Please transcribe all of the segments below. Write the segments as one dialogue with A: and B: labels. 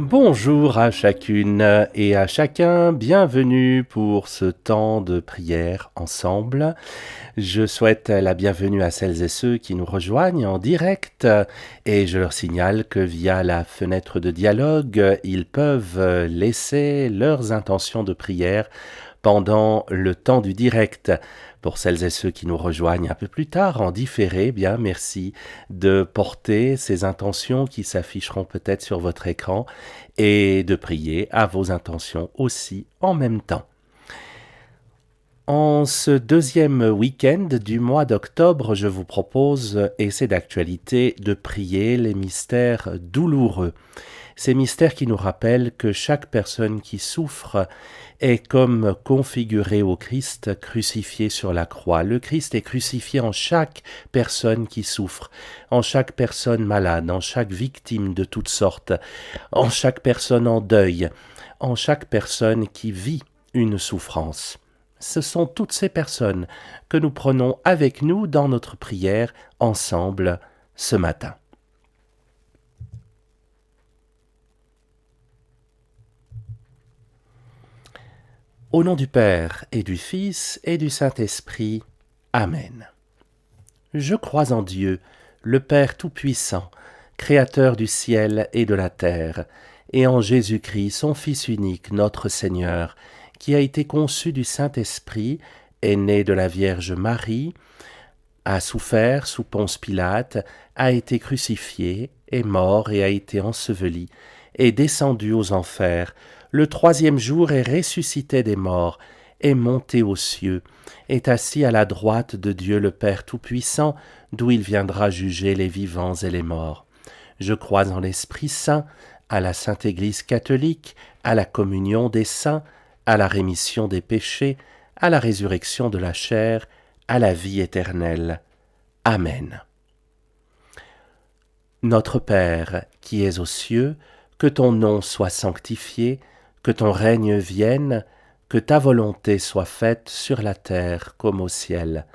A: Bonjour à chacune et à chacun, bienvenue pour ce temps de prière ensemble. Je souhaite la bienvenue à celles et ceux qui nous rejoignent en direct et je leur signale que via la fenêtre de dialogue, ils peuvent laisser leurs intentions de prière pendant le temps du direct. Pour celles et ceux qui nous rejoignent un peu plus tard en différé, bien merci de porter ces intentions qui s'afficheront peut-être sur votre écran et de prier à vos intentions aussi en même temps. En ce deuxième week-end du mois d'octobre, je vous propose, et c'est d'actualité, de prier les mystères douloureux. Ces mystères qui nous rappellent que chaque personne qui souffre est comme configurée au Christ crucifié sur la croix. Le Christ est crucifié en chaque personne qui souffre, en chaque personne malade, en chaque victime de toutes sortes, en chaque personne en deuil, en chaque personne qui vit une souffrance. Ce sont toutes ces personnes que nous prenons avec nous dans notre prière ensemble ce matin. Au nom du Père et du Fils et du Saint-Esprit. Amen. Je crois en Dieu, le Père Tout-Puissant, Créateur du ciel et de la terre, et en Jésus-Christ, son Fils unique, notre Seigneur, qui a été conçu du Saint-Esprit, est né de la Vierge Marie, a souffert sous Ponce Pilate, a été crucifié, est mort et a été enseveli, est descendu aux enfers, le troisième jour est ressuscité des morts, est monté aux cieux, est assis à la droite de Dieu le Père Tout-Puissant, d'où il viendra juger les vivants et les morts. Je crois en l'Esprit Saint, à la Sainte Église catholique, à la communion des saints, à la rémission des péchés, à la résurrection de la chair, à la vie éternelle. Amen. Notre Père, qui es aux cieux, que ton nom soit sanctifié, que ton règne vienne, que ta volonté soit faite sur la terre comme au ciel.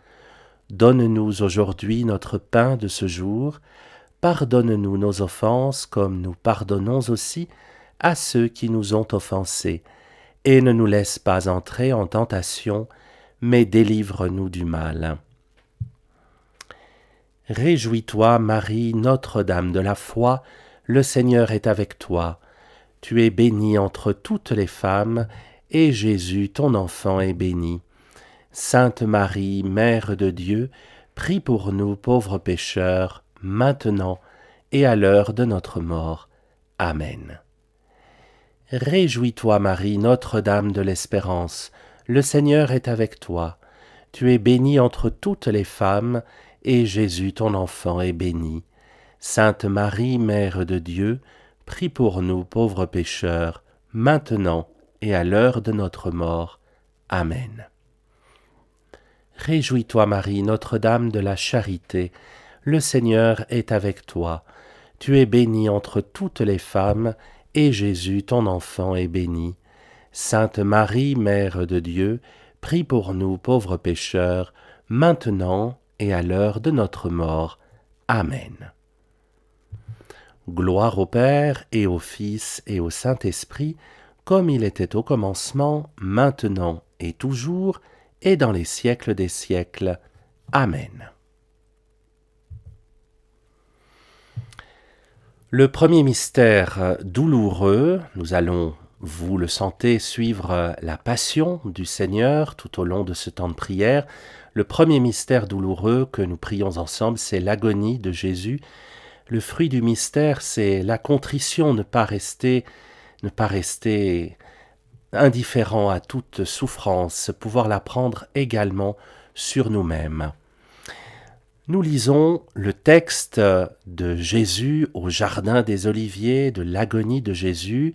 A: Donne-nous aujourd'hui notre pain de ce jour. Pardonne-nous nos offenses comme nous pardonnons aussi à ceux qui nous ont offensés. Et ne nous laisse pas entrer en tentation, mais délivre-nous du mal. Réjouis-toi, Marie, Notre-Dame de la foi, le Seigneur est avec toi. Tu es bénie entre toutes les femmes, et Jésus, ton enfant, est béni. Sainte Marie, Mère de Dieu, prie pour nous pauvres pécheurs, maintenant et à l'heure de notre mort. Amen. Réjouis-toi, Marie, Notre-Dame de l'Espérance, le Seigneur est avec toi. Tu es bénie entre toutes les femmes, et Jésus, ton enfant, est béni. Sainte Marie, Mère de Dieu, prie pour nous pauvres pécheurs, maintenant et à l'heure de notre mort. Amen. Réjouis-toi, Marie, Notre-Dame de la Charité, le Seigneur est avec toi. Tu es bénie entre toutes les femmes, et Jésus, ton enfant, est béni. Sainte Marie, Mère de Dieu, prie pour nous pauvres pécheurs, maintenant et à l'heure de notre mort. Amen. Gloire au Père et au Fils et au Saint-Esprit, comme il était au commencement, maintenant et toujours, et dans les siècles des siècles. Amen. Le premier mystère douloureux, nous allons, vous le sentez, suivre la passion du Seigneur tout au long de ce temps de prière. Le premier mystère douloureux que nous prions ensemble, c'est l'agonie de Jésus. Le fruit du mystère, c'est la contrition, ne pas rester indifférent à toute souffrance, pouvoir la prendre également sur nous-mêmes. Nous lisons le texte de Jésus au Jardin des Oliviers, de l'agonie de Jésus,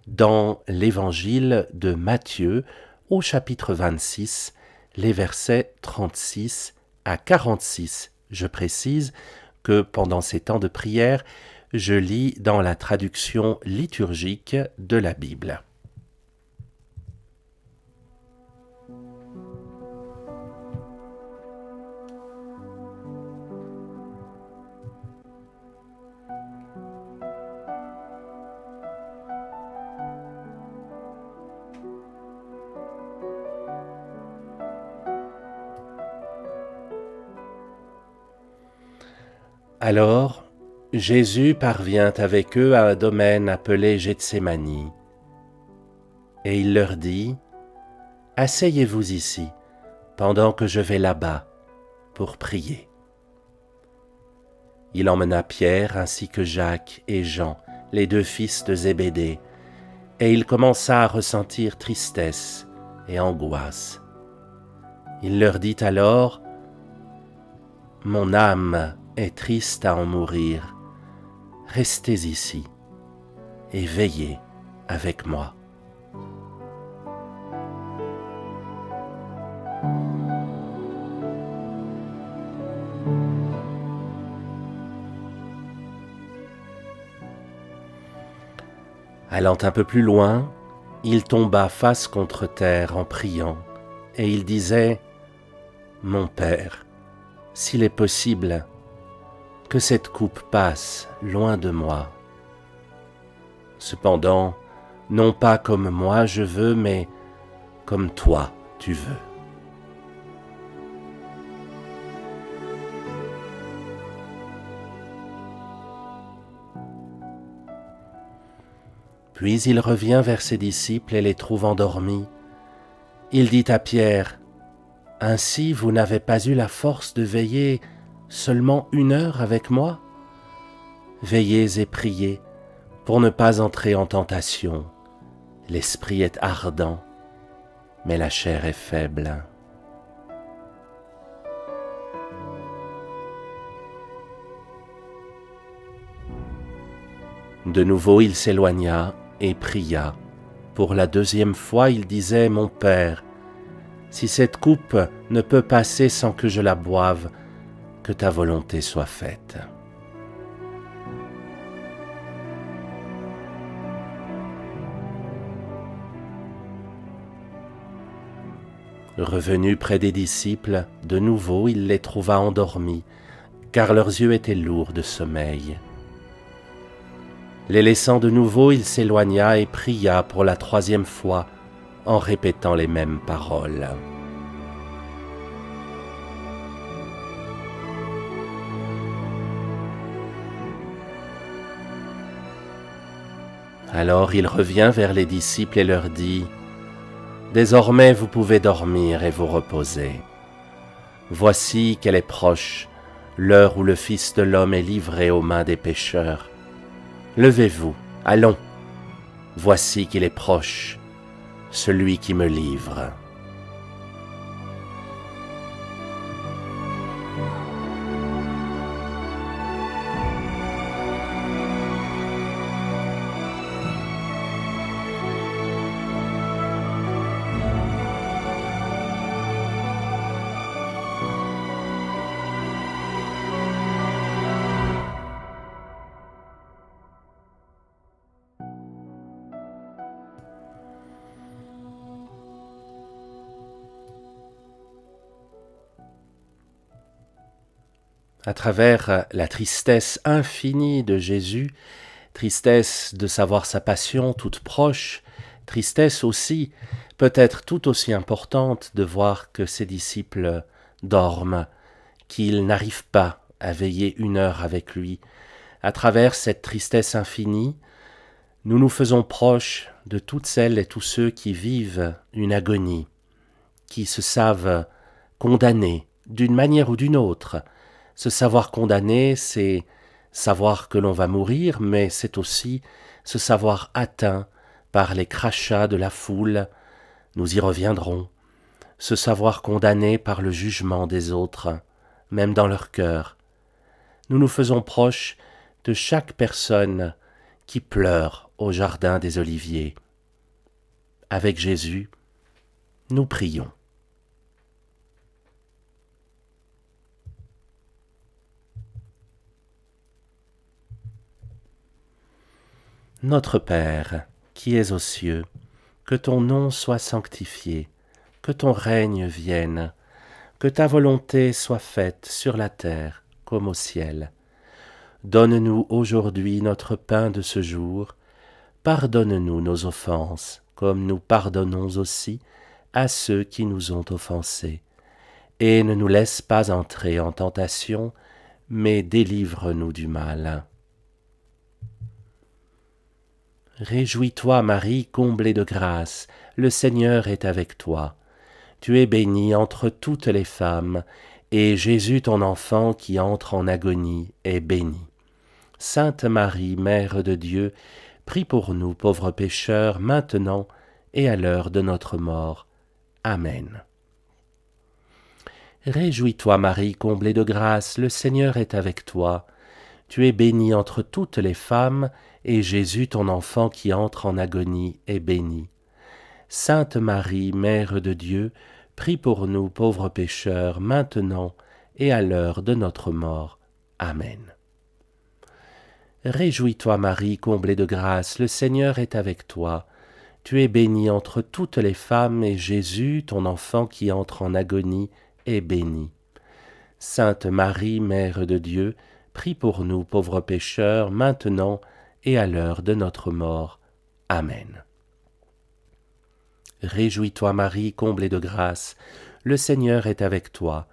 A: dans l'évangile de Matthieu, au chapitre 26, les versets 36 à 46. Je précise que pendant ces temps de prière, je lis dans la traduction liturgique de la Bible. Alors, Jésus parvient avec eux à un domaine appelé Gethsémani, et il leur dit, « Asseyez-vous ici, pendant que je vais là-bas pour prier. » Il emmena Pierre ainsi que Jacques et Jean, les deux fils de Zébédée, et il commença à ressentir tristesse et angoisse. Il leur dit alors, « Mon âme est triste à en mourir. Restez ici et veillez avec moi. » Allant un peu plus loin, il tomba face contre terre en priant, et il disait, « Mon Père, s'il est possible, que cette coupe passe loin de moi. Cependant, non pas comme moi je veux, mais comme toi tu veux. » Puis il revient vers ses disciples et les trouve endormis. Il dit à Pierre, « Ainsi vous n'avez pas eu la force de veiller seulement 1 heure avec moi ? Veillez et priez pour ne pas entrer en tentation. L'esprit est ardent, mais la chair est faible. » De nouveau il s'éloigna et pria. Pour la 2e fois, il disait, « Mon Père, si cette coupe ne peut passer sans que je la boive, que ta volonté soit faite. » Revenu près des disciples, de nouveau il les trouva endormis, car leurs yeux étaient lourds de sommeil. Les laissant de nouveau, il s'éloigna et pria pour la 3e fois, en répétant les mêmes paroles. Alors il revient vers les disciples et leur dit, « Désormais vous pouvez dormir et vous reposer. Voici qu'elle est proche, l'heure où le Fils de l'homme est livré aux mains des pécheurs. Levez-vous, allons, voici qu'il est proche, celui qui me livre. » À travers la tristesse infinie de Jésus, tristesse de savoir sa passion toute proche, tristesse aussi, peut-être tout aussi importante, de voir que ses disciples dorment, qu'ils n'arrivent pas à veiller 1 heure avec lui. À travers cette tristesse infinie, nous nous faisons proches de toutes celles et tous ceux qui vivent une agonie, qui se savent condamnés d'une manière ou d'une autre. Se savoir condamné, c'est savoir que l'on va mourir, mais c'est aussi se savoir atteint par les crachats de la foule, nous y reviendrons, se savoir condamné par le jugement des autres, même dans leur cœur. Nous nous faisons proches de chaque personne qui pleure au jardin des Oliviers. Avec Jésus, nous prions. Notre Père, qui es aux cieux, que ton nom soit sanctifié, que ton règne vienne, que ta volonté soit faite sur la terre comme au ciel. Donne-nous aujourd'hui notre pain de ce jour. Pardonne-nous nos offenses, comme nous pardonnons aussi à ceux qui nous ont offensés. Et ne nous laisse pas entrer en tentation, mais délivre-nous du mal. Réjouis-toi, Marie, comblée de grâce, le Seigneur est avec toi. Tu es bénie entre toutes les femmes, et Jésus, ton enfant, qui entre en agonie, est béni. Sainte Marie, Mère de Dieu, prie pour nous pauvres pécheurs, maintenant et à l'heure de notre mort. Amen. Réjouis-toi, Marie, comblée de grâce, le Seigneur est avec toi. Tu es bénie entre toutes les femmes, et Jésus, ton enfant, qui entre en agonie, est béni. Sainte Marie, Mère de Dieu, prie pour nous pauvres pécheurs, maintenant et à l'heure de notre mort. Amen. Réjouis-toi, Marie, comblée de grâce, le Seigneur est avec toi. Tu es bénie entre toutes les femmes, et Jésus, ton enfant qui entre en agonie, est béni. Sainte Marie, Mère de Dieu, prie pour nous pauvres pécheurs, maintenant et à l'heure de notre mort. Amen. Réjouis-toi, Marie, comblée de grâce, le Seigneur est avec toi.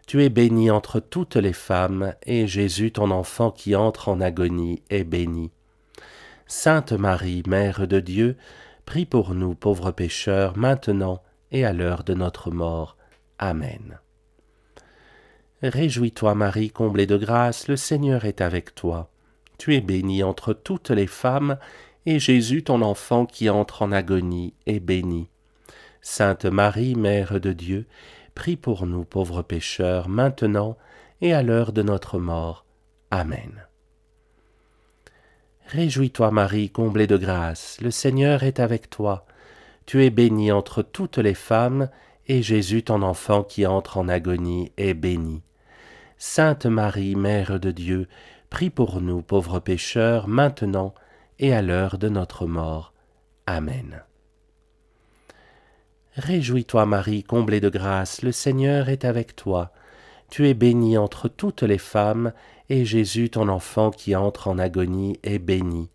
A: Tu es bénie entre toutes les femmes, et Jésus, ton enfant qui entre en agonie, est béni. Sainte Marie, Mère de Dieu, prie pour nous pauvres pécheurs, maintenant et à l'heure de notre mort. Amen. Réjouis-toi, Marie, comblée de grâce, le Seigneur est avec toi. Tu es bénie entre toutes les femmes, et Jésus, ton enfant qui entre en agonie, est béni. Sainte Marie, Mère de Dieu, prie pour nous pauvres pécheurs, maintenant et à l'heure de notre mort. Amen. Réjouis-toi, Marie, comblée de grâce, le Seigneur est avec toi. Tu es bénie entre toutes les femmes, et Jésus, ton enfant qui entre en agonie, est béni. Sainte Marie, Mère de Dieu, prie pour nous pauvres pécheurs, maintenant et à l'heure de notre mort. Amen. Réjouis-toi, Marie, comblée de grâce, le Seigneur est avec toi. Tu es bénie entre toutes les femmes, et Jésus, ton enfant qui entre en agonie, est béni.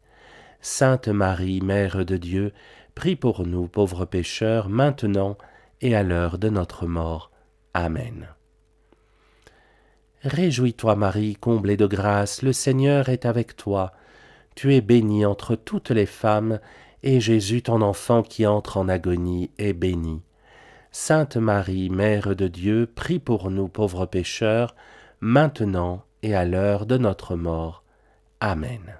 A: Sainte Marie, Mère de Dieu, prie pour nous pauvres pécheurs, maintenant et à l'heure de notre mort. Amen. Réjouis-toi, Marie, comblée de grâce, le Seigneur est avec toi. Tu es bénie entre toutes les femmes, et Jésus, ton enfant qui entre en agonie, est béni. Sainte Marie, Mère de Dieu, prie pour nous pauvres pécheurs, maintenant et à l'heure de notre mort. Amen.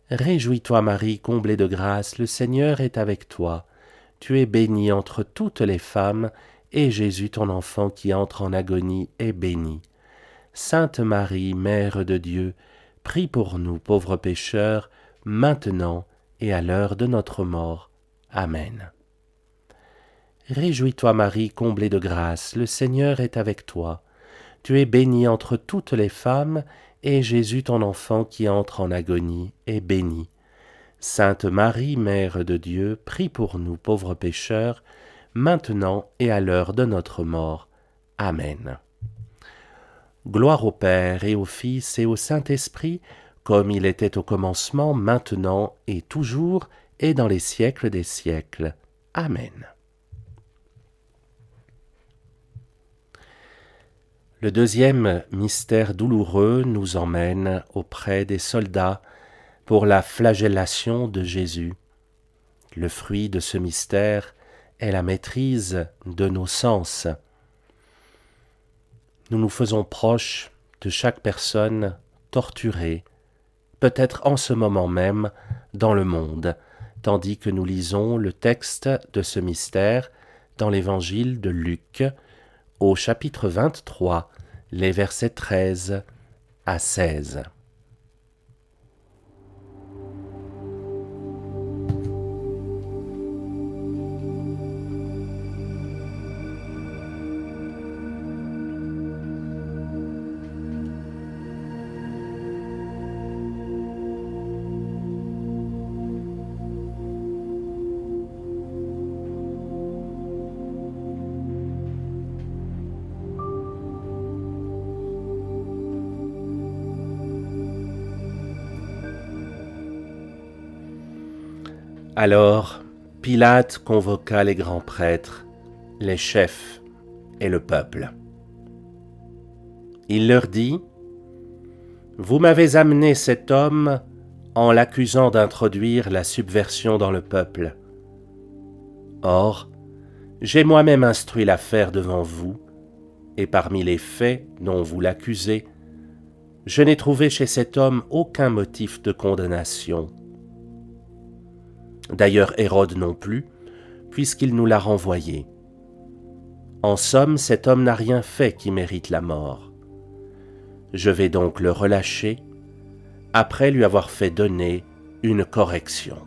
A: Réjouis-toi, Marie, comblée de grâce, le Seigneur est avec toi. Tu es bénie entre toutes les femmes, et Jésus, ton enfant qui entre en agonie, est béni. Sainte Marie, Mère de Dieu, prie pour nous pauvres pécheurs, maintenant et à l'heure de notre mort. Amen. Réjouis-toi, Marie, comblée de grâce, le Seigneur est avec toi. Tu es bénie entre toutes les femmes, et Jésus, ton enfant qui entre en agonie, est béni. Sainte Marie, Mère de Dieu, prie pour nous pauvres pécheurs, maintenant et à l'heure de notre mort. Amen. Gloire au Père et au Fils et au Saint-Esprit, comme il était au commencement, maintenant et toujours, et dans les siècles des siècles. Amen. Le deuxième mystère douloureux nous emmène auprès des soldats pour la flagellation de Jésus. Le fruit de ce mystère est la maîtrise de nos sens. Nous nous faisons proches de chaque personne torturée, peut-être en ce moment même dans le monde, tandis que nous lisons le texte de ce mystère dans l'évangile de Luc, au chapitre 23, les versets 13 à 16. Alors Pilate convoqua les grands prêtres, les chefs et le peuple. Il leur dit : « Vous m'avez amené cet homme en l'accusant d'introduire la subversion dans le peuple. Or, j'ai moi-même instruit l'affaire devant vous, et parmi les faits dont vous l'accusez, je n'ai trouvé chez cet homme aucun motif de condamnation. D'ailleurs Hérode non plus, puisqu'il nous l'a renvoyé. En somme, cet homme n'a rien fait qui mérite la mort. Je vais donc le relâcher, après lui avoir fait donner une correction. »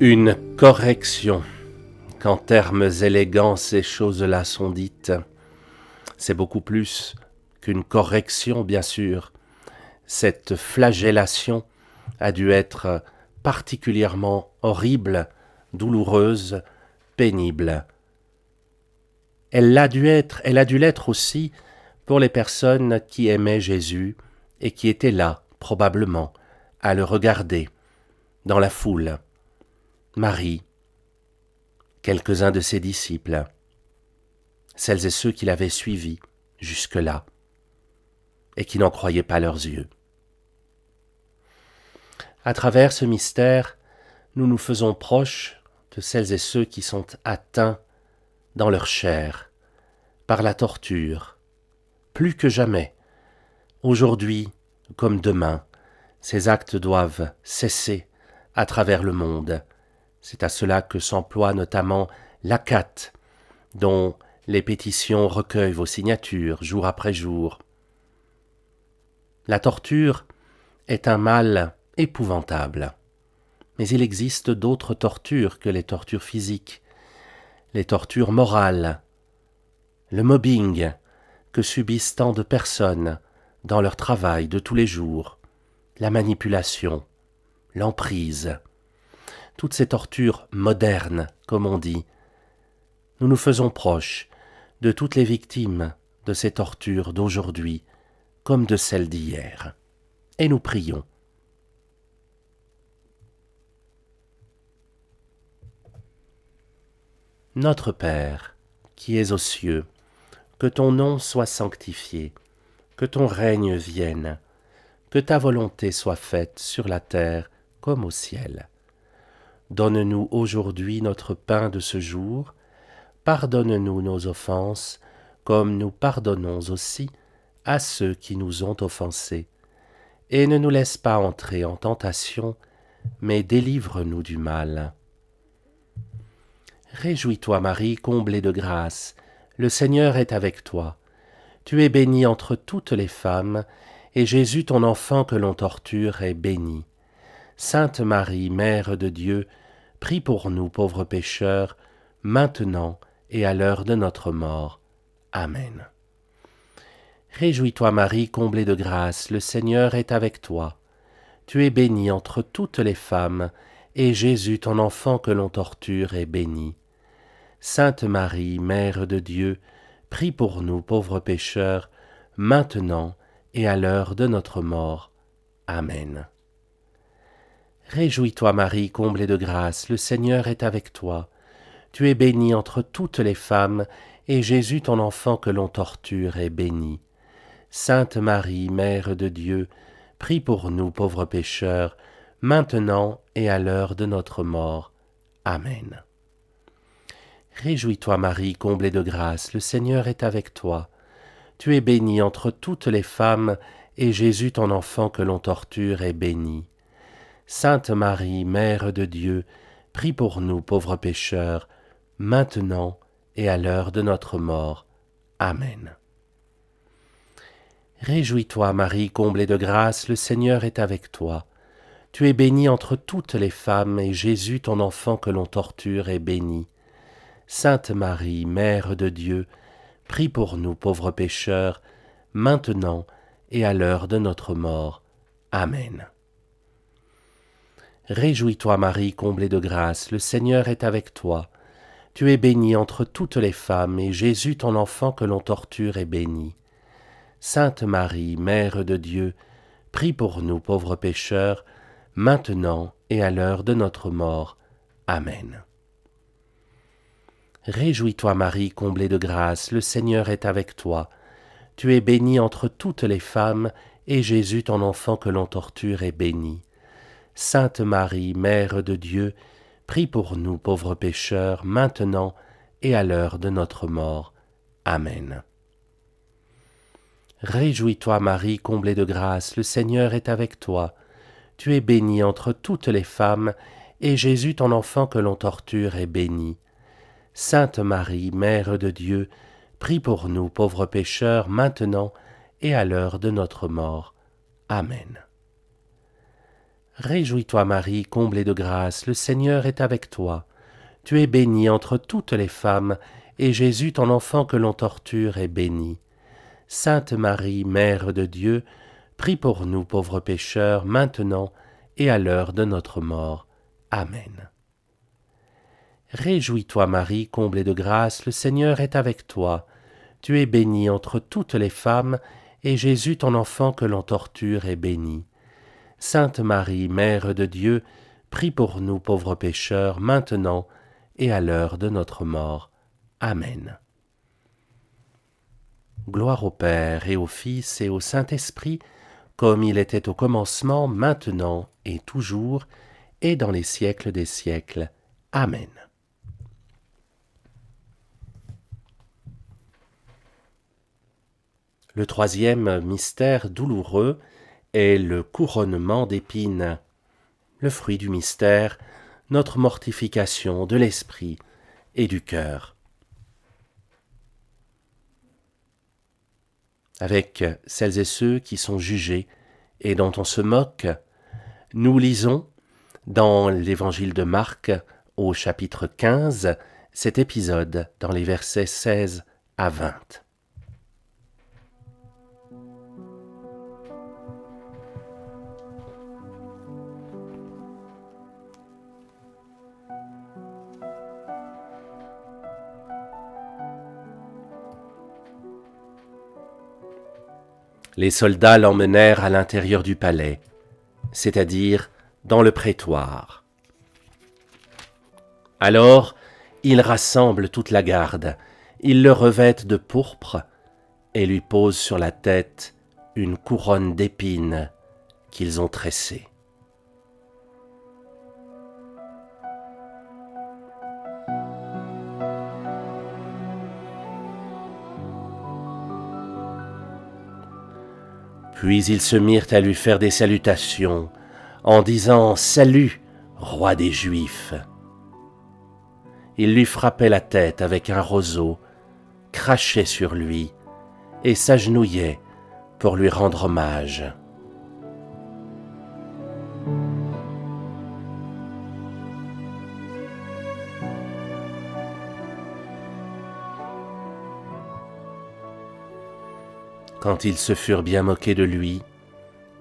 A: Une correction, qu'en termes élégants ces choses-là sont dites. C'est beaucoup plus qu'une correction, bien sûr. Cette flagellation a dû être particulièrement horrible, douloureuse, pénible. Elle a dû l'être aussi pour les personnes qui aimaient Jésus et qui étaient là, probablement, à le regarder, dans la foule. Marie, quelques-uns de ses disciples, celles et ceux qui l'avaient suivi jusque-là et qui n'en croyaient pas leurs yeux. À travers ce mystère, nous nous faisons proches de celles et ceux qui sont atteints dans leur chair par la torture. Plus que jamais, aujourd'hui comme demain, ces actes doivent cesser à travers le monde. C'est à cela que s'emploie notamment l'ACAT, dont les pétitions recueillent vos signatures jour après jour. La torture est un mal épouvantable, mais il existe d'autres tortures que les tortures physiques, les tortures morales, le mobbing que subissent tant de personnes dans leur travail de tous les jours, la manipulation, l'emprise, toutes ces tortures modernes, comme on dit. Nous nous faisons proches de toutes les victimes de ces tortures d'aujourd'hui, comme de celles d'hier. Et nous prions. Notre Père, qui es aux cieux, que ton nom soit sanctifié, que ton règne vienne, que ta volonté soit faite sur la terre comme au ciel. Donne-nous aujourd'hui notre pain de ce jour, pardonne-nous nos offenses, comme nous pardonnons aussi à ceux qui nous ont offensés. Et ne nous laisse pas entrer en tentation, mais délivre-nous du mal. Réjouis-toi Marie, comblée de grâce, le Seigneur est avec toi. Tu es bénie entre toutes les femmes, et Jésus ton enfant que l'on torture est béni. Sainte Marie, Mère de Dieu, prie pour nous pauvres pécheurs, maintenant et à l'heure de notre mort. Amen. Réjouis-toi Marie, comblée de grâce, le Seigneur est avec toi. Tu es bénie entre toutes les femmes, et Jésus ton enfant que l'on torture est béni. Sainte Marie, Mère de Dieu, prie pour nous pauvres pécheurs, maintenant et à l'heure de notre mort. Amen. Réjouis-toi Marie, comblée de grâce, le Seigneur est avec toi. Tu es bénie entre toutes les femmes, et Jésus ton enfant que l'on torture est béni. Sainte Marie, Mère de Dieu, prie pour nous pauvres pécheurs, maintenant et à l'heure de notre mort. Amen. Réjouis-toi Marie, comblée de grâce, le Seigneur est avec toi. Tu es bénie entre toutes les femmes, et Jésus ton enfant que l'on torture est béni. Sainte Marie, Mère de Dieu, prie pour nous pauvres pécheurs, maintenant et à l'heure de notre mort. Amen. Réjouis-toi Marie, comblée de grâce, le Seigneur est avec toi. Tu es bénie entre toutes les femmes, et Jésus, ton enfant que l'on torture, est béni. Sainte Marie, Mère de Dieu, prie pour nous pauvres pécheurs, maintenant et à l'heure de notre mort. Amen. Réjouis-toi Marie, comblée de grâce, le Seigneur est avec toi. Tu es bénie entre toutes les femmes, et Jésus, ton enfant que l'on torture, est béni. Sainte Marie, Mère de Dieu, prie pour nous pauvres pécheurs, maintenant et à l'heure de notre mort. Amen. Réjouis-toi Marie, comblée de grâce, le Seigneur est avec toi. Tu es bénie entre toutes les femmes, et Jésus, ton enfant que l'on torture, est béni. Sainte Marie, Mère de Dieu, prie pour nous pauvres pécheurs, maintenant et à l'heure de notre mort. Amen. Réjouis-toi Marie, comblée de grâce, le Seigneur est avec toi. Tu es bénie entre toutes les femmes, et Jésus, ton enfant que l'on torture, est béni. Sainte Marie, Mère de Dieu, prie pour nous pauvres pécheurs, maintenant et à l'heure de notre mort. Amen. Réjouis-toi Marie, comblée de grâce, le Seigneur est avec toi. Tu es bénie entre toutes les femmes, et Jésus, ton enfant que l'on torture, est béni. Sainte Marie, Mère de Dieu, prie pour nous pauvres pécheurs, maintenant et à l'heure de notre mort. Amen. Réjouis-toi Marie, comblée de grâce, le Seigneur est avec toi. Tu es bénie entre toutes les femmes, et Jésus, ton enfant que l'on torture, est béni. Sainte Marie, Mère de Dieu, prie pour nous pauvres pécheurs, maintenant et à l'heure de notre mort. Amen. Gloire au Père et au Fils et au Saint-Esprit, comme il était au commencement, maintenant et toujours, et dans les siècles des siècles. Amen. Le troisième mystère douloureux est le couronnement d'épines. Le fruit du mystère, notre mortification de l'esprit et du cœur. Avec celles et ceux qui sont jugés et dont on se moque, nous lisons dans l'évangile de Marc, au chapitre 15, cet épisode dans les versets 16 à 20. Les soldats l'emmenèrent à l'intérieur du palais, c'est-à-dire dans le prétoire. Alors, ils rassemblent toute la garde, ils le revêtent de pourpre et lui posent sur la tête une couronne d'épines qu'ils ont tressée. Puis ils se mirent à lui faire des salutations, en disant « Salut, roi des Juifs !» Ils lui frappaient la tête avec un roseau, crachaient sur lui et s'agenouillaient pour lui rendre hommage. Quand ils se furent bien moqués de lui,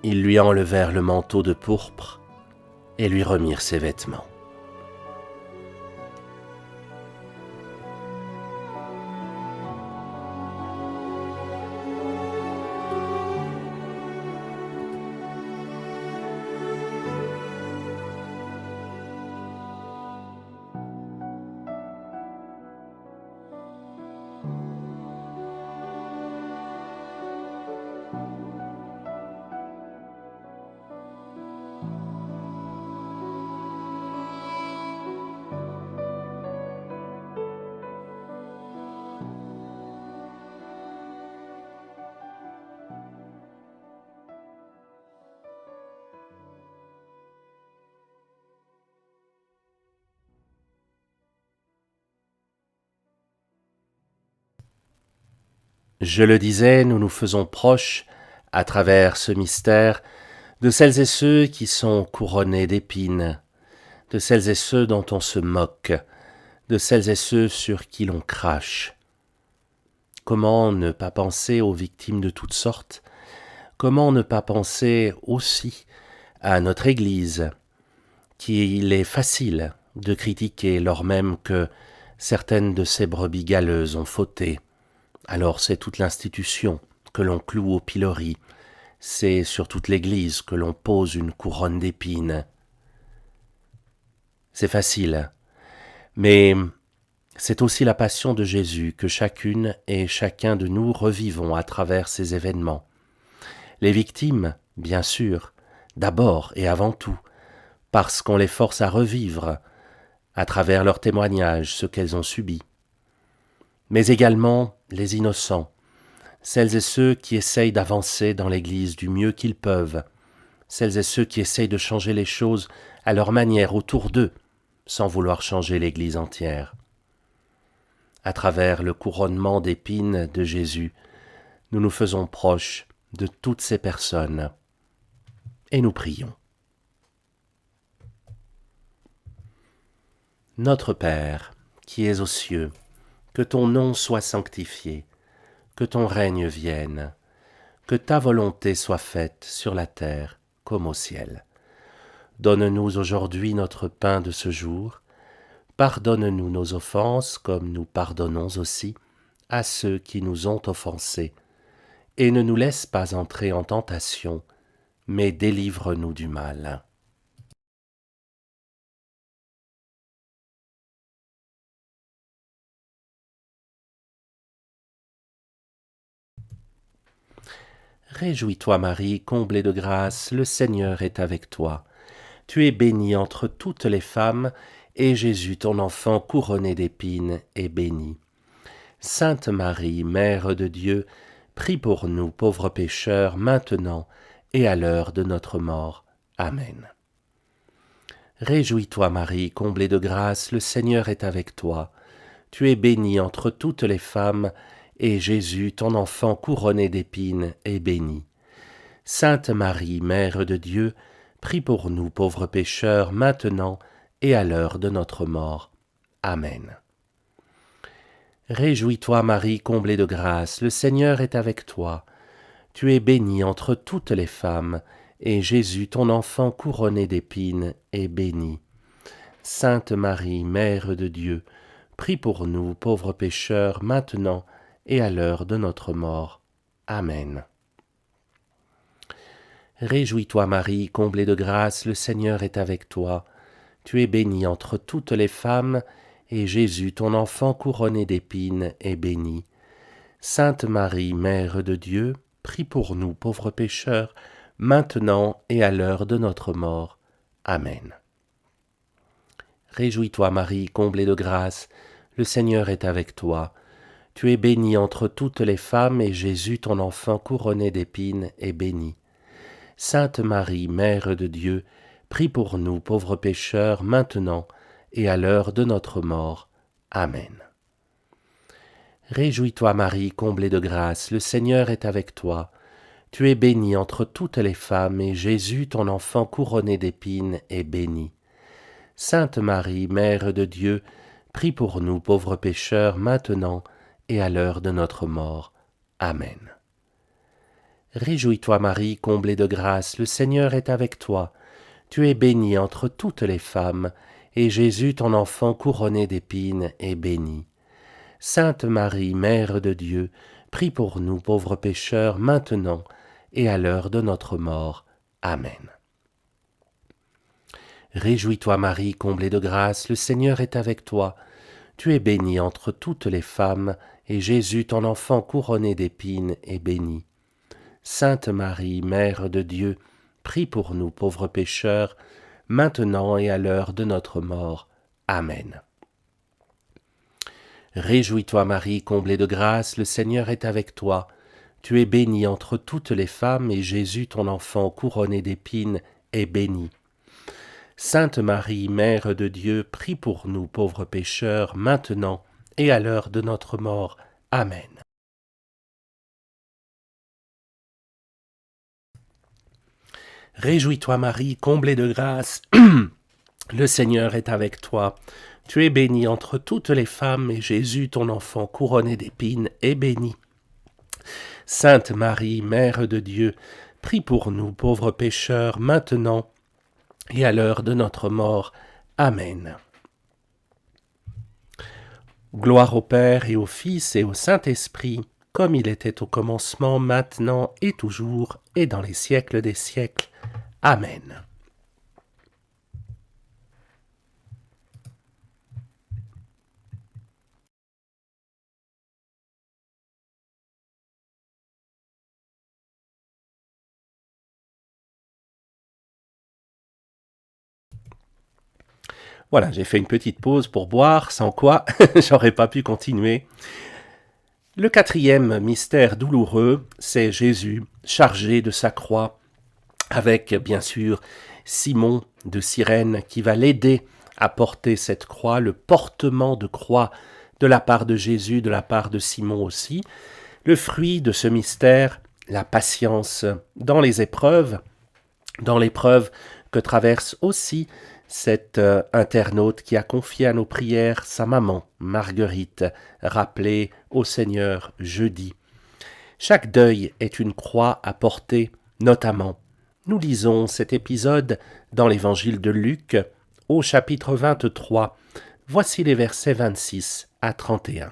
A: ils lui enlevèrent le manteau de pourpre et lui remirent ses vêtements. Je le disais, nous nous faisons proches, à travers ce mystère, de celles et ceux qui sont couronnés d'épines, de celles et ceux dont on se moque, de celles et ceux sur qui l'on crache. Comment ne pas penser aux victimes de toutes sortes? Comment ne pas penser aussi à notre Église, qu'il est facile de critiquer lors même que certaines de ces brebis galeuses ont fauté. Alors c'est toute l'institution que l'on cloue au pilori, c'est sur toute l'Église que l'on pose une couronne d'épines. C'est facile, mais c'est aussi la passion de Jésus que chacune et chacun de nous revivons à travers ces événements. Les victimes, bien sûr, d'abord et avant tout, parce qu'on les force à revivre, à travers leurs témoignages, ce qu'elles ont subi. Mais également les innocents, celles et ceux qui essayent d'avancer dans l'Église du mieux qu'ils peuvent, celles et ceux qui essayent de changer les choses à leur manière autour d'eux, sans vouloir changer l'Église entière. À travers le couronnement d'épines de Jésus, nous nous faisons proches de toutes ces personnes et nous prions. Notre Père, qui es aux cieux, que ton nom soit sanctifié, que ton règne vienne, que ta volonté soit faite sur la terre comme au ciel. Donne-nous aujourd'hui notre pain de ce jour. Pardonne-nous nos offenses comme nous pardonnons aussi à ceux qui nous ont offensés. Et ne nous laisse pas entrer en tentation, mais délivre-nous du mal. Réjouis-toi Marie, comblée de grâce, le Seigneur est avec toi. Tu es bénie entre toutes les femmes, et Jésus, ton enfant, couronné d'épines, est béni. Sainte Marie, Mère de Dieu, prie pour nous pauvres pécheurs, maintenant et à l'heure de notre mort. Amen. Réjouis-toi Marie, comblée de grâce, le Seigneur est avec toi. Tu es bénie entre toutes les femmes, et Jésus, ton enfant couronné d'épines, est béni. Sainte Marie, Mère de Dieu, prie pour nous pauvres pécheurs, maintenant et à l'heure de notre mort. Amen. Réjouis-toi Marie, comblée de grâce, le Seigneur est avec toi. Tu es bénie entre toutes les femmes, et Jésus, ton enfant couronné d'épines, est béni. Sainte Marie, Mère de Dieu, prie pour nous pauvres pécheurs, maintenant et à l'heure de notre mort. Amen. Réjouis-toi Marie, comblée de grâce, le Seigneur est avec toi. Tu es bénie entre toutes les femmes, et Jésus, ton enfant couronné d'épines, est béni. Sainte Marie, Mère de Dieu, prie pour nous pauvres pécheurs, maintenant et à l'heure de notre mort. Amen. Réjouis-toi Marie, comblée de grâce, le Seigneur est avec toi. Tu es bénie entre toutes les femmes, et Jésus, ton enfant couronné d'épines, est béni. Sainte Marie, Mère de Dieu, prie pour nous pauvres pécheurs, maintenant et à l'heure de notre mort. Amen. Réjouis-toi Marie, comblée de grâce, le Seigneur est avec toi. Tu es bénie entre toutes les femmes, et Jésus, ton enfant couronné d'épines, est béni. Sainte Marie, Mère de Dieu, prie pour nous pauvres pécheurs, maintenant et à l'heure de notre mort. Amen. Réjouis-toi Marie, comblée de grâce, le Seigneur est avec toi. Tu es bénie entre toutes les femmes, et Jésus, ton enfant couronné d'épines, est béni. Sainte Marie, Mère de Dieu, prie pour nous pauvres pécheurs, maintenant et à l'heure de notre mort. Amen. Réjouis-toi Marie, comblée de grâce, le Seigneur est avec toi. Tu es bénie entre toutes les femmes, et Jésus, ton enfant couronné d'épines, est béni. Sainte Marie, Mère de Dieu, prie pour nous pauvres pécheurs, maintenant et à l'heure de notre mort. Amen. Réjouis-toi Marie, comblée de grâce, le Seigneur est avec toi. Tu es bénie entre toutes les femmes, et Jésus, ton enfant couronné d'épines, est béni. Sainte Marie, Mère de Dieu, prie pour nous pauvres pécheurs, maintenant et à l'heure de notre mort. Amen. Réjouis-toi Marie, comblée de grâce, le Seigneur est avec toi. Tu es bénie entre toutes les femmes, et Jésus, ton enfant, couronné d'épines, est béni. Sainte Marie, Mère de Dieu, prie pour nous, pauvres pécheurs, maintenant et à l'heure de notre mort. Amen. Gloire au Père et au Fils et au Saint-Esprit, comme il était au commencement, maintenant et toujours, et dans les siècles des siècles. Amen. Voilà, j'ai fait une petite pause pour boire, sans quoi j'aurais pas pu continuer. Le quatrième mystère douloureux, c'est Jésus chargé de sa croix, avec bien sûr Simon de Cyrène qui va l'aider à porter cette croix, le portement de croix de la part de Jésus, de la part de Simon aussi. Le fruit de ce mystère, la patience dans les épreuves, dans l'épreuve que traverse aussi cet internaute qui a confié à nos prières sa maman, Marguerite, rappelée au Seigneur jeudi. Chaque deuil est une croix à porter, notamment. Nous lisons cet épisode dans l'évangile de Luc, au chapitre 23. Voici les versets 26 à 31.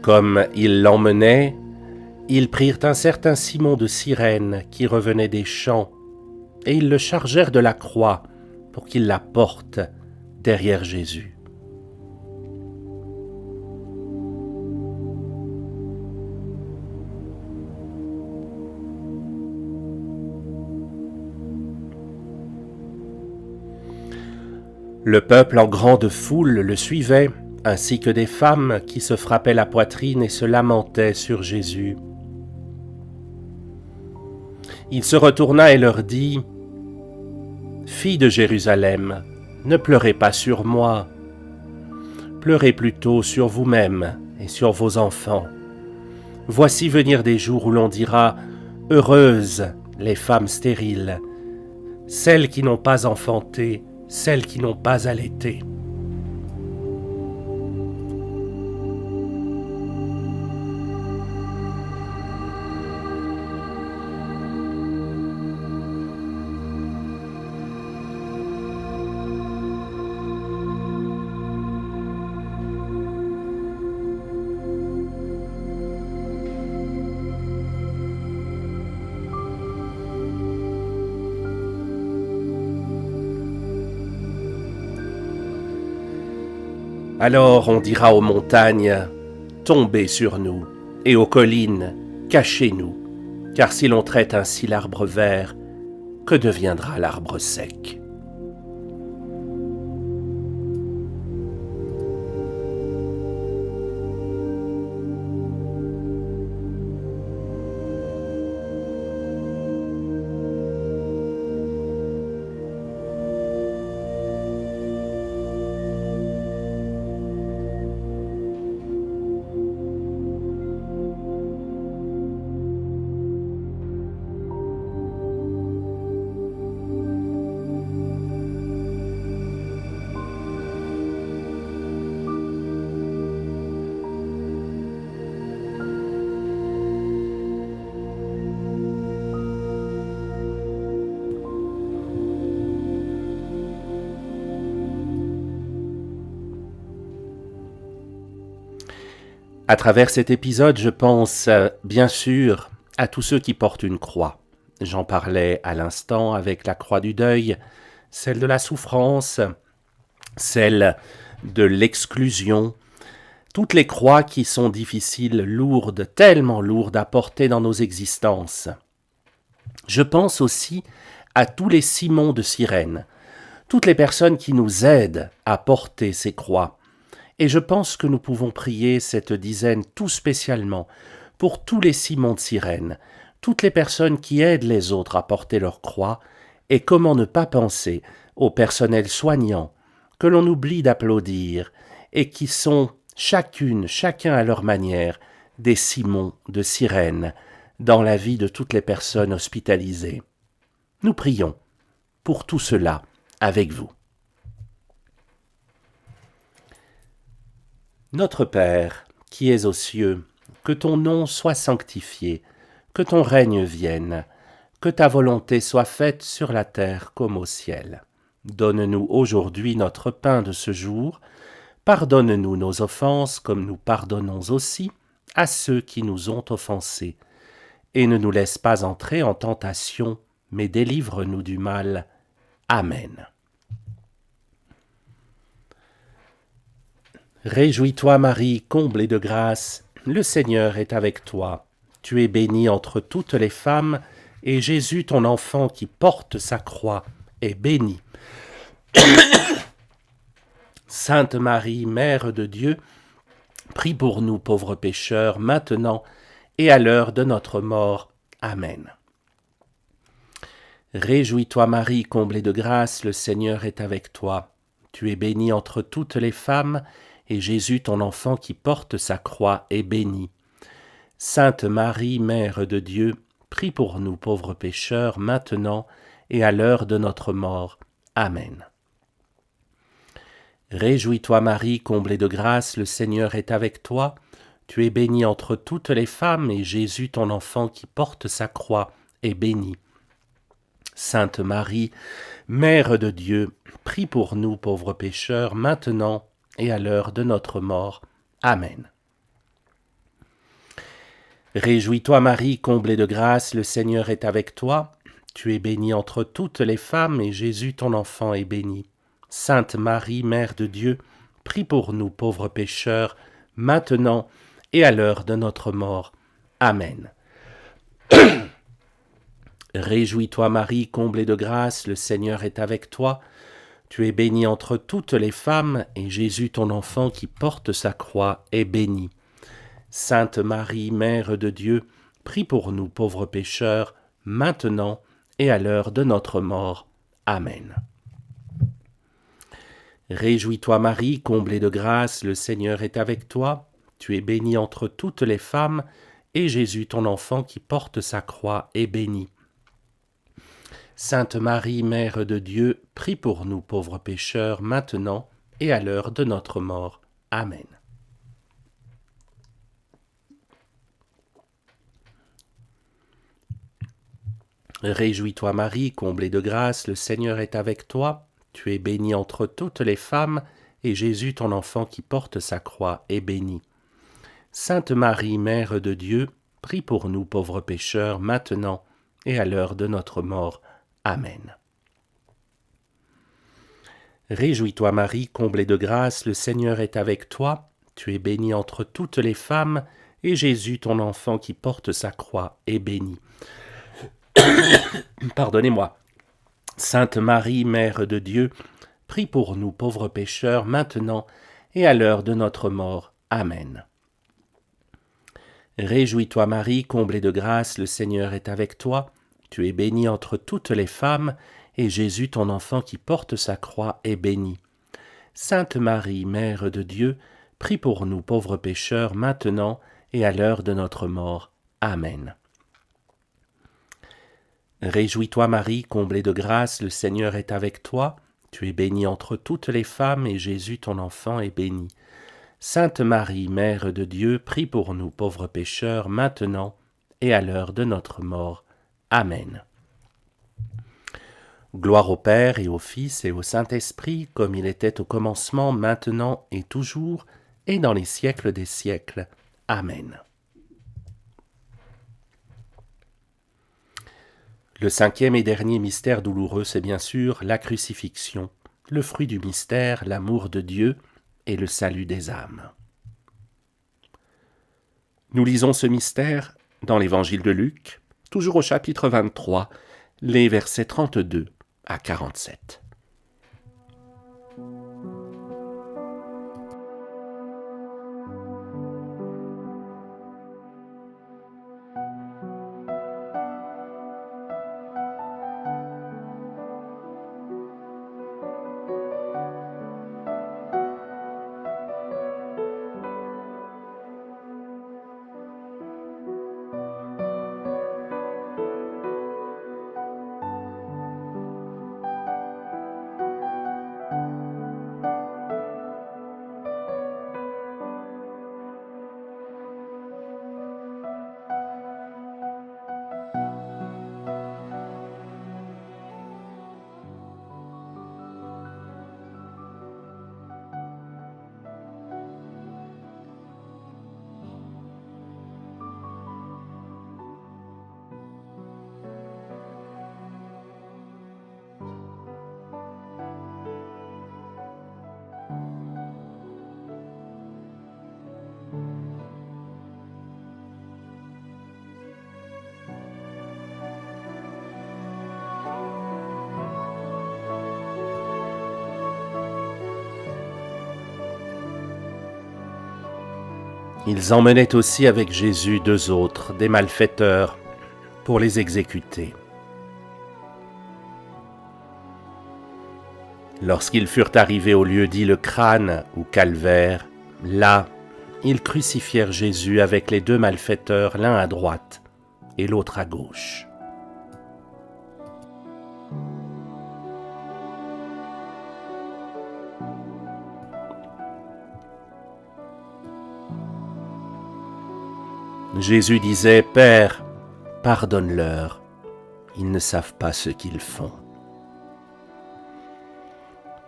A: Comme ils l'emmenaient, ils prirent un certain Simon de Cyrène qui revenait des champs, et ils le chargèrent de la croix pour qu'il la porte derrière Jésus. Le peuple en grande foule le suivait, ainsi que des femmes qui se frappaient la poitrine et se lamentaient sur Jésus. Il se retourna et leur dit : « Filles de Jérusalem, ne pleurez pas sur moi, pleurez plutôt sur vous-mêmes et sur vos enfants. Voici venir des jours où l'on dira : heureuses les femmes stériles, celles qui n'ont pas enfanté, celles qui n'ont pas allaité. » Alors on dira aux montagnes : tombez sur nous, et aux collines : cachez-nous, car si l'on traite ainsi l'arbre vert, que deviendra l'arbre sec ? À travers cet épisode, je pense bien sûr à tous ceux qui portent une croix. J'en parlais à l'instant avec la croix du deuil, celle de la souffrance, celle de l'exclusion, toutes les croix qui sont difficiles, lourdes, tellement lourdes à porter dans nos existences. Je pense aussi à tous les Simons de Cyrène, toutes les personnes qui nous aident à porter ces croix. Et je pense que nous pouvons prier cette dizaine tout spécialement pour tous les Simons de Cyrène, toutes les personnes qui aident les autres à porter leur croix, et comment ne pas penser au personnel soignant que l'on oublie d'applaudir et qui sont chacun à leur manière, des Simons de Cyrène dans la vie de toutes les personnes hospitalisées. Nous prions pour tout cela avec vous. Notre Père, qui es aux cieux, que ton nom soit sanctifié, que ton règne vienne, que ta volonté soit faite sur la terre comme au ciel. Donne-nous aujourd'hui notre pain de ce jour. Pardonne-nous nos offenses comme nous pardonnons aussi à ceux qui nous ont offensés. Et ne nous laisse pas entrer en tentation, mais délivre-nous du mal. Amen. Réjouis-toi Marie, comblée de grâce, le Seigneur est avec toi. Tu es bénie entre toutes les femmes, et Jésus, ton enfant qui porte sa croix, est béni. Sainte Marie, Mère de Dieu, prie pour nous pauvres pécheurs, maintenant et à l'heure de notre mort. Amen. Réjouis-toi Marie, comblée de grâce, le Seigneur est avec toi. Tu es bénie entre toutes les femmes, et Jésus, ton enfant qui porte sa croix, est béni. Sainte Marie, Mère de Dieu, prie pour nous pauvres pécheurs, maintenant et à l'heure de notre mort. Amen. Réjouis-toi Marie, comblée de grâce, le Seigneur est avec toi. Tu es bénie entre toutes les femmes, et Jésus, ton enfant qui porte sa croix, est béni. Sainte Marie, Mère de Dieu, prie pour nous pauvres pécheurs, maintenant et à l'heure de notre mort. Amen. Réjouis-toi Marie, comblée de grâce, le Seigneur est avec toi. Tu es bénie entre toutes les femmes, et Jésus, ton enfant, est béni. Sainte Marie, Mère de Dieu, prie pour nous pauvres pécheurs, maintenant et à l'heure de notre mort. Amen. Réjouis-toi Marie, comblée de grâce, le Seigneur est avec toi. Tu es bénie entre toutes les femmes, et Jésus, ton enfant qui porte sa croix, est béni. Sainte Marie, Mère de Dieu, prie pour nous pauvres pécheurs, maintenant et à l'heure de notre mort. Amen. Réjouis-toi Marie, comblée de grâce, le Seigneur est avec toi. Tu es bénie entre toutes les femmes, et Jésus, ton enfant qui porte sa croix, est béni. Sainte Marie, Mère de Dieu, prie pour nous pauvres pécheurs, maintenant et à l'heure de notre mort. Amen. Réjouis-toi Marie, comblée de grâce, le Seigneur est avec toi. Tu es bénie entre toutes les femmes, et Jésus, ton enfant qui porte sa croix, est béni. Sainte Marie, Mère de Dieu, prie pour nous pauvres pécheurs, maintenant et à l'heure de notre mort. Amen. Réjouis-toi Marie, comblée de grâce, le Seigneur est avec toi. Tu es bénie entre toutes les femmes, et Jésus, ton enfant qui porte sa croix, est béni. Pardonnez-moi. Sainte Marie, Mère de Dieu, prie pour nous pauvres pécheurs, maintenant et à l'heure de notre mort. Amen. Réjouis-toi Marie, comblée de grâce, le Seigneur est avec toi. Tu es bénie entre toutes les femmes, et Jésus, ton enfant qui porte sa croix, est béni. Sainte Marie, Mère de Dieu, prie pour nous pauvres pécheurs, maintenant et à l'heure de notre mort. Amen. Réjouis-toi Marie, comblée de grâce, le Seigneur est avec toi. Tu es bénie entre toutes les femmes, et Jésus, ton enfant, est béni. Sainte Marie, Mère de Dieu, prie pour nous pauvres pécheurs, maintenant et à l'heure de notre mort. Amen. Gloire au Père et au Fils et au Saint-Esprit, comme il était au commencement, maintenant et toujours, et dans les siècles des siècles. Amen. Le cinquième et dernier mystère douloureux, c'est bien sûr la crucifixion, le fruit du mystère, l'amour de Dieu et le salut des âmes. Nous lisons ce mystère dans l'évangile de Luc, toujours au chapitre 23, les versets 32 à 47. Ils emmenaient aussi avec Jésus 2 autres, des malfaiteurs, pour les exécuter. Lorsqu'ils furent arrivés au lieu dit le crâne ou calvaire, là, ils crucifièrent Jésus avec les 2 malfaiteurs, l'un à droite et l'autre à gauche. Jésus disait, « Père, pardonne-leur, ils ne savent pas ce qu'ils font. »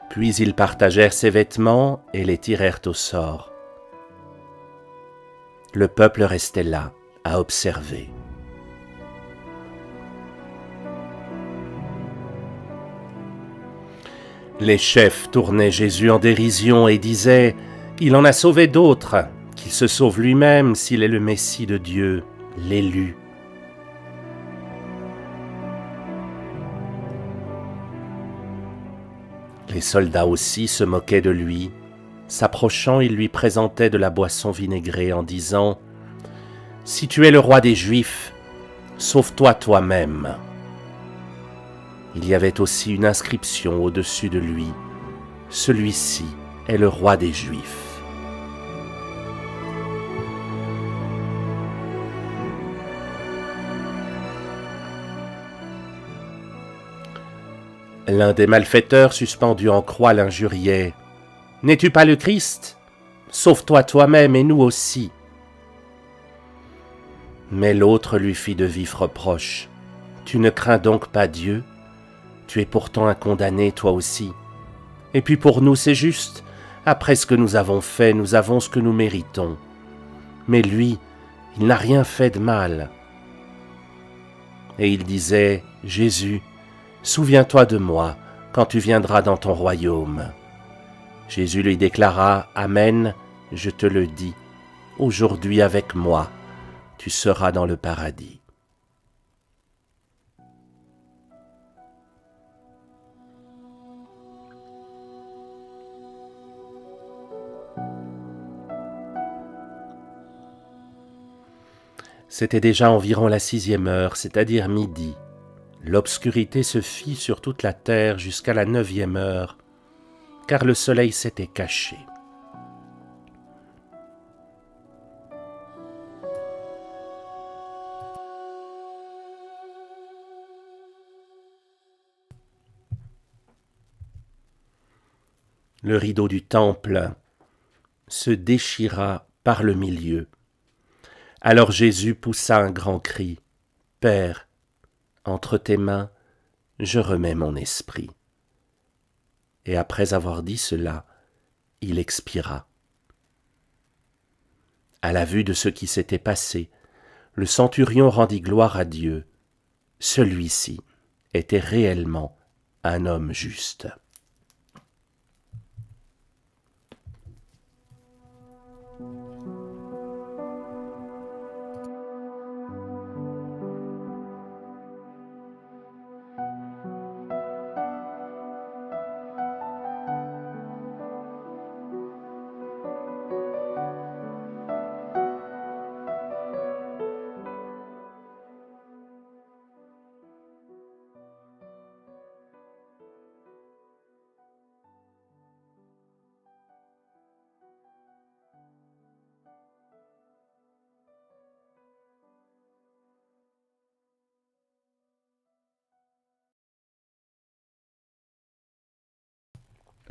A: Puis ils partagèrent ses vêtements et les tirèrent au sort. Le peuple restait là, à observer. Les chefs tournaient Jésus en dérision et disaient, « Il en a sauvé d'autres, qu'il se sauve lui-même s'il est le Messie de Dieu, l'élu. » Les soldats aussi se moquaient de lui. S'approchant, ils lui présentaient de la boisson vinaigrée en disant « Si tu es le roi des Juifs, sauve-toi toi-même. » Il y avait aussi une inscription au-dessus de lui. « Celui-ci est le roi des Juifs. » L'un des malfaiteurs suspendus en croix l'injuriait. « N'es-tu pas le Christ ? Sauve-toi toi-même et nous aussi. » Mais l'autre lui fit de vifs reproches. « Tu ne crains donc pas Dieu ? Tu es pourtant un condamné toi aussi. Et puis pour nous c'est juste. Après ce que nous avons fait, nous avons ce que nous méritons. Mais lui, il n'a rien fait de mal. » Et il disait, « Jésus, souviens-toi de moi quand tu viendras dans ton royaume. » Jésus lui déclara, « Amen, je te le dis, aujourd'hui avec moi, tu seras dans le paradis. » C'était déjà environ la 6e heure, c'est-à-dire midi. L'obscurité se fit sur toute la terre jusqu'à la 9e heure, car le soleil s'était caché. Le rideau du temple se déchira par le milieu. Alors Jésus poussa un grand cri. « Père, entre tes mains, je remets mon esprit. » Et après avoir dit cela, il expira. À la vue de ce qui s'était passé, le centurion rendit gloire à Dieu. celui-ci était réellement un homme juste.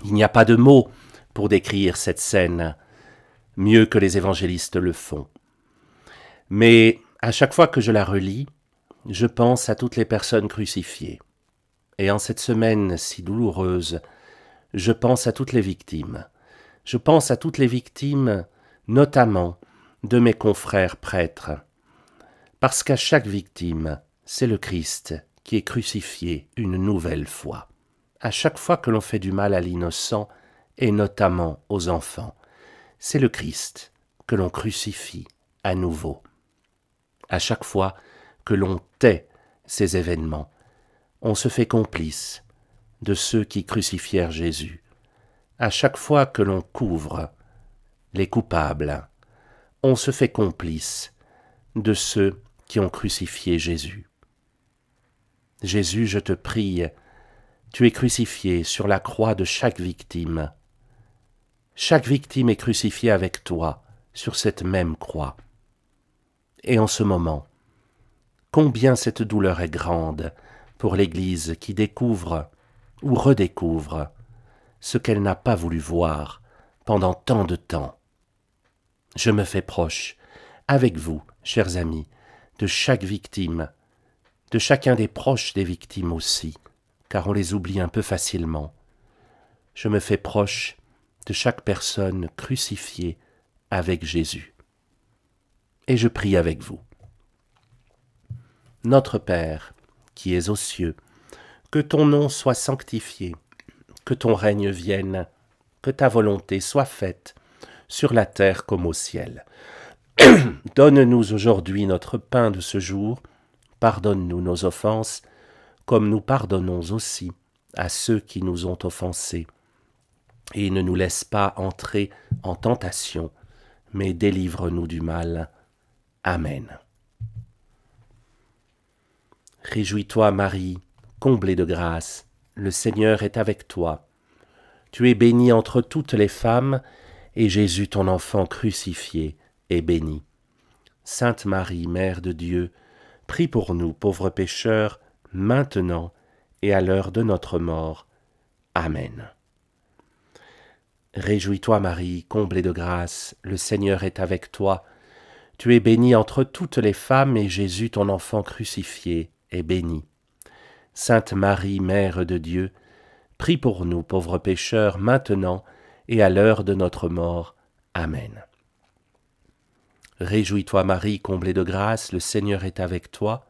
A: Il n'y a pas de mots pour décrire cette scène, mieux que les évangélistes le font. Mais à chaque fois que je la relis, je pense à toutes les personnes crucifiées. Et en cette semaine si douloureuse, je pense à toutes les victimes. Je pense à toutes les victimes, notamment de mes confrères prêtres. Parce qu'à chaque victime, c'est le Christ qui est crucifié une nouvelle fois. À chaque fois que l'on fait du mal à l'innocent, et notamment aux enfants, c'est le Christ que l'on crucifie à nouveau. À chaque fois que l'on tait ces événements, on se fait complice de ceux qui crucifièrent Jésus. À chaque fois que l'on couvre les coupables, on se fait complice de ceux qui ont crucifié Jésus. Jésus, je te prie, tu es crucifié sur la croix de chaque victime. Chaque victime est crucifiée avec toi sur cette même croix. Et en ce moment, combien cette douleur est grande pour l'Église qui découvre ou redécouvre ce qu'elle n'a pas voulu voir pendant tant de temps. Je me fais proche, avec vous, chers amis, de chaque victime, de chacun des proches des victimes aussi, car on les oublie un peu facilement. Je me fais proche de chaque personne crucifiée avec Jésus. Et je prie avec vous. Notre Père, qui es aux cieux, que ton nom soit sanctifié, que ton règne vienne, que ta volonté soit faite, sur la terre comme au ciel. Donne-nous aujourd'hui notre pain de ce jour, pardonne-nous nos offenses, comme nous pardonnons aussi à ceux qui nous ont offensés. Et ne nous laisse pas entrer en tentation, mais délivre-nous du mal. Amen. Réjouis-toi, Marie, comblée de grâce, le Seigneur est avec toi. Tu es bénie entre toutes les femmes, et Jésus, ton enfant crucifié, est béni. Sainte Marie, Mère de Dieu, prie pour nous, pauvres pécheurs, maintenant et à l'heure de notre mort. Amen. Réjouis-toi, Marie, comblée de grâce, le Seigneur est avec toi. Tu es bénie entre toutes les femmes, et Jésus, ton enfant crucifié, est béni. Sainte Marie, Mère de Dieu, prie pour nous, pauvres pécheurs, maintenant et à l'heure de notre mort. Amen. Réjouis-toi, Marie, comblée de grâce, le Seigneur est avec toi.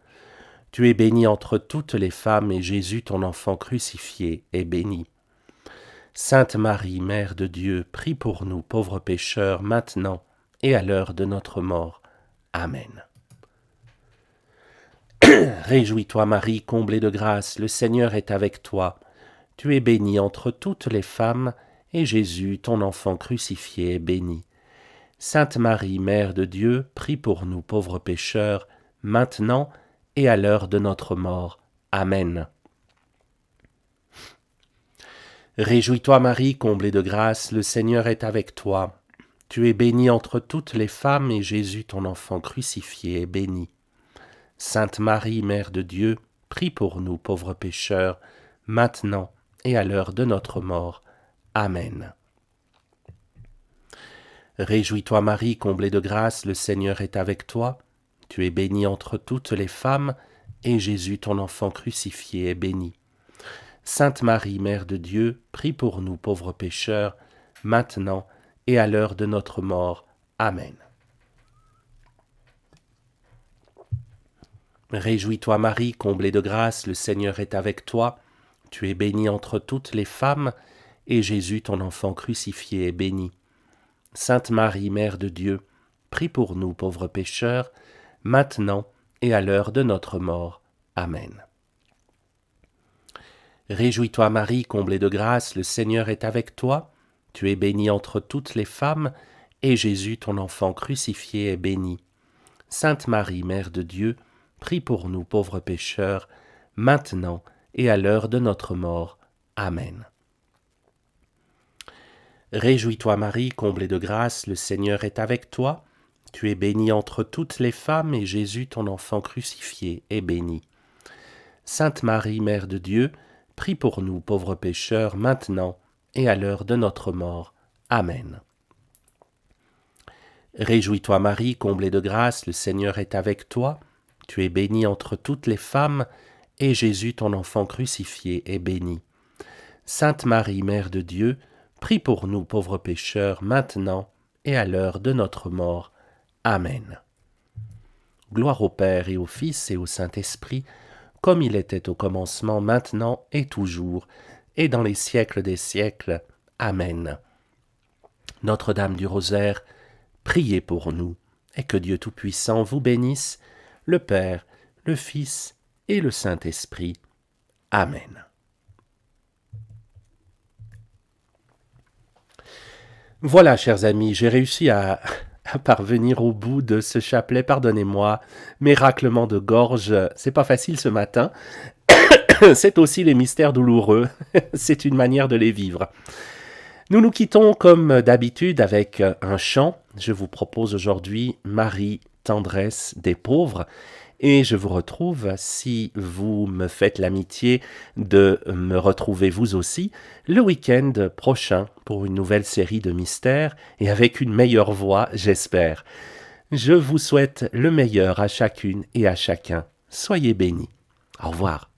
A: Tu es bénie entre toutes les femmes, et Jésus, ton enfant crucifié, est béni. Sainte Marie, Mère de Dieu, prie pour nous, pauvres pécheurs, maintenant et à l'heure de notre mort. Amen. Réjouis-toi, Marie, comblée de grâce, le Seigneur est avec toi. Tu es bénie entre toutes les femmes, et Jésus, ton enfant crucifié, est béni. Sainte Marie, Mère de Dieu, prie pour nous pauvres pécheurs, maintenant et à l'heure de notre mort. Amen. Réjouis-toi, Marie, comblée de grâce, le Seigneur est avec toi. Tu es bénie entre toutes les femmes, et Jésus, ton enfant crucifié, est béni. Sainte Marie, Mère de Dieu, prie pour nous pauvres pécheurs, maintenant et à l'heure de notre mort. Amen. Réjouis-toi, Marie, comblée de grâce, le Seigneur est avec toi. Tu es bénie entre toutes les femmes, et Jésus, ton enfant crucifié, est béni. Sainte Marie, Mère de Dieu, prie pour nous pauvres pécheurs, maintenant et à l'heure de notre mort. Amen. Réjouis-toi Marie, comblée de grâce, le Seigneur est avec toi. Tu es bénie entre toutes les femmes, et Jésus, ton enfant crucifié, est béni. Sainte Marie, Mère de Dieu, prie pour nous pauvres pécheurs, maintenant et à l'heure de notre mort. Amen. Réjouis-toi Marie, comblée de grâce, le Seigneur est avec toi. Tu es bénie entre toutes les femmes, et Jésus, ton enfant crucifié, est béni. Sainte Marie, Mère de Dieu, prie pour nous pauvres pécheurs, maintenant et à l'heure de notre mort. Amen. Réjouis-toi Marie, comblée de grâce, le Seigneur est avec toi. Tu es bénie entre toutes les femmes, et Jésus, ton enfant crucifié, est béni. Sainte Marie, Mère de Dieu, prie pour nous pauvres pécheurs, maintenant et à l'heure de notre mort. Amen. Réjouis-toi Marie, comblée de grâce, le Seigneur est avec toi. Tu es bénie entre toutes les femmes, et Jésus, ton enfant crucifié, est béni. Sainte Marie, Mère de Dieu, prie pour nous pauvres pécheurs, maintenant et à l'heure de notre mort. Amen. Gloire au Père et au Fils et au Saint-Esprit, comme il était au commencement, maintenant et toujours, et dans les siècles des siècles. Amen. Notre-Dame du Rosaire, priez pour nous, et que Dieu Tout-Puissant vous bénisse, le Père, le Fils et le Saint-Esprit. Amen. Voilà, chers amis, j'ai réussi à parvenir au bout de ce chapelet. Pardonnez-moi, mes raclements de gorge, c'est pas facile ce matin. C'est aussi les mystères douloureux, c'est une manière de les vivre. Nous nous quittons comme d'habitude avec un chant. Je vous propose aujourd'hui Marie, tendresse des pauvres. Et je vous retrouve, si vous me faites l'amitié de me retrouver vous aussi, le week-end prochain pour une nouvelle série de mystères et avec une meilleure voix, j'espère. Je vous souhaite le meilleur à chacune et à chacun. Soyez bénis. Au revoir.